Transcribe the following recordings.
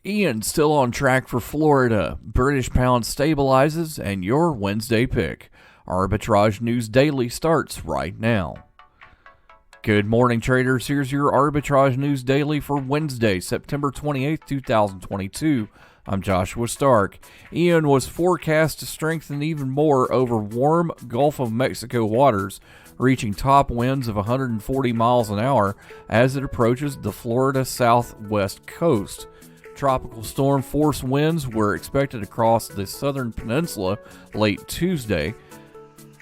Ian still on track for Florida. British pound stabilizes, and your Wednesday pick. Arbitrage News Daily starts right now. Good morning, traders. Here's your Arbitrage News Daily for Wednesday, September 28th, 2022. I'm Joshua Stark. Ian was forecast to strengthen even more over warm Gulf of Mexico waters, reaching top winds of 140 miles an hour as it approaches the Florida southwest coast. Tropical storm force winds were expected across the southern peninsula late Tuesday,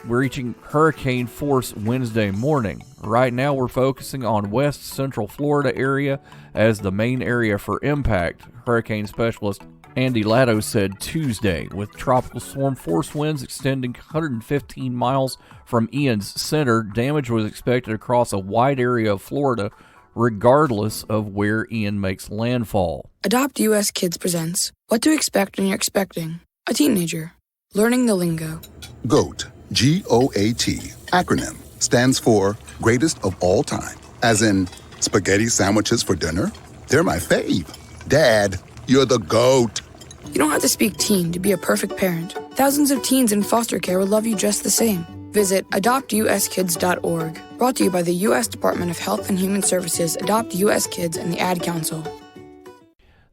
reaching hurricane force Wednesday morning. Right now we're focusing on west central Florida area as the main area for impact, hurricane specialist Andy Latto said Tuesday, with tropical storm force winds extending 115 miles from Ian's center. Damage was expected across a wide area of Florida regardless of where Ian makes landfall. Adopt US Kids presents What to Expect When You're Expecting a Teenager. Learning the lingo. GOAT, G-O-A-T, acronym, stands for Greatest of All Time. As in, spaghetti sandwiches for dinner? They're my fave. Dad, you're the GOAT. You don't have to speak teen to be a perfect parent. Thousands of teens in foster care would love you just the same. Visit adoptuskids.org. Brought to you by the U.S. Department of Health and Human Services, Adopt U.S. Kids, and the Ad Council.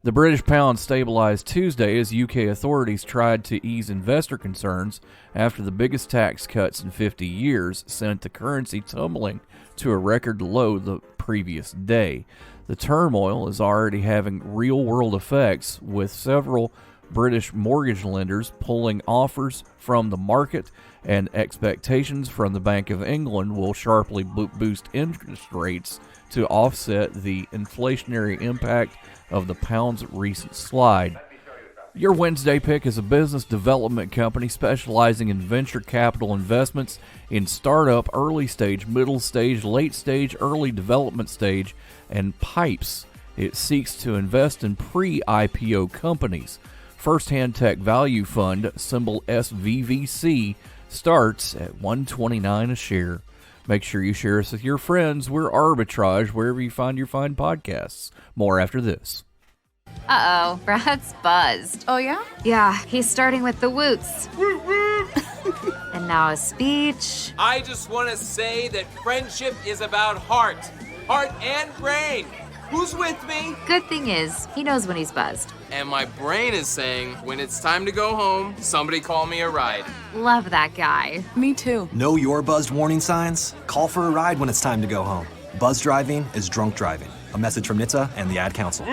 The British pound stabilized Tuesday as UK authorities tried to ease investor concerns after the biggest tax cuts in 50 years sent the currency tumbling to a record low the previous day. The turmoil is already having real-world effects, with several British mortgage lenders pulling offers from the market, and expectations from the Bank of England will sharply boost interest rates to offset the inflationary impact of the pound's recent slide. Your Wednesday pick is a business development company specializing in venture capital investments in startup, early stage, middle stage, late stage, early development stage, and pipes. It seeks to invest in pre-IPO companies. First Hand Tech Value Fund, symbol SVVC, starts at $129 a share. Make sure you share us with your friends. We're Arbitrage, wherever you find your fine podcasts. More after this. Uh-oh, Brad's buzzed. Oh, yeah? Yeah, he's starting with the woots. And now a speech. I just want to say that friendship is about heart and brain. Who's with me? Good thing is, he knows when he's buzzed. And my brain is saying, when it's time to go home, somebody call me a ride. Love that guy. Me too. Know your buzzed warning signs? Call for a ride when it's time to go home. Buzz driving is drunk driving. A message from NHTSA and the Ad Council.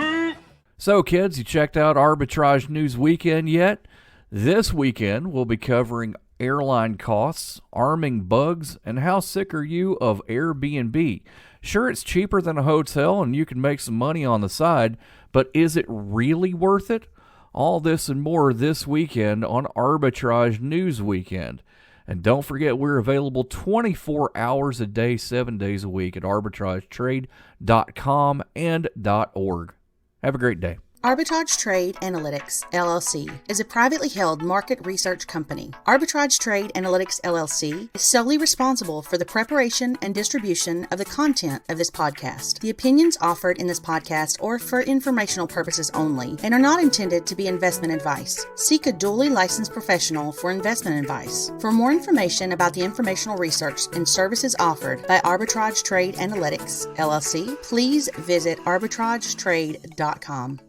So, kids, you checked out Arbitrage News Weekend yet? This weekend, we'll be covering airline costs, arming bugs, and how sick are you of Airbnb? Sure, it's cheaper than a hotel and you can make some money on the side, but is it really worth it? All this and more this weekend on Arbitrage News Weekend. And don't forget, we're available 24 hours a day, 7 days a week at arbitragetrade.com and .org. Have a great day. Arbitrage Trade Analytics, LLC, is a privately held market research company. Arbitrage Trade Analytics, LLC, is solely responsible for the preparation and distribution of the content of this podcast. The opinions offered in this podcast are for informational purposes only and are not intended to be investment advice. Seek a duly licensed professional for investment advice. For more information about the informational research and services offered by Arbitrage Trade Analytics, LLC, please visit arbitragetrade.com.